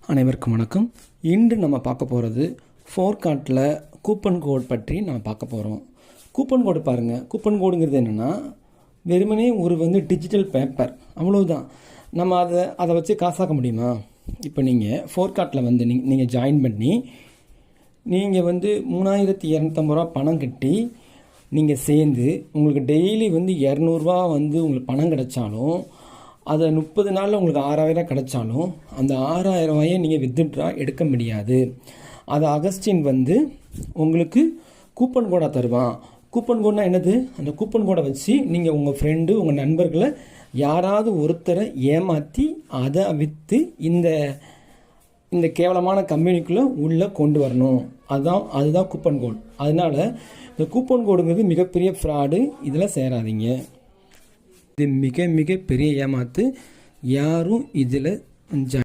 அனைவருக்கும் வணக்கம். இன்று நம்ம பார்க்க போகிறது ஃபோர்கார்ட்டில் கூப்பன் கோட் பற்றி நம்ம பார்க்க போகிறோம். கூப்பன் கோடு பாருங்கள். கூப்பன் கோடுங்கிறது என்னென்னா வெறுமனே ஒரு டிஜிட்டல் பேப்பர், அவ்வளோதான். நம்ம அதை வச்சு காசாக்க முடியுமா? இப்போ நீங்கள் ஃபோர்கார்ட்டில் நீங்கள் ஜாயின் பண்ணி நீங்கள் 3250 ரூபா பணம் கட்டி நீங்கள் சேர்ந்து உங்களுக்கு டெய்லி 200 உங்களுக்கு பணம் கிடைச்சாலும் அதை 30 நாளில் உங்களுக்கு 6000 கிடைச்சாலும் அந்த 6000 ரூபாயை நீங்கள் வித்ட்ரா எடுக்க முடியாது. அது அகஸ்டின் உங்களுக்கு கூப்பன் கோடாக தருவான். கூப்பன் கோட்னா என்னது? அந்த கூப்பன் கோடை வச்சு நீங்கள் உங்கள் ஃப்ரெண்டு, உங்கள் நண்பர்களை யாராவது ஒருத்தரை ஏமாற்றி அதை விற்று இந்த கேவலமான கம்பெனிக்குள்ளே உள்ளே கொண்டு வரணும். அதுதான் கூப்பன் கோட். அதனால் இந்த கூப்பன் கோடுங்கிறது மிகப்பெரிய ஃப்ராடு. இதில் சேராதீங்க. இது மிக மிக பெரிய ஏமாத்து. யாரும் இதில்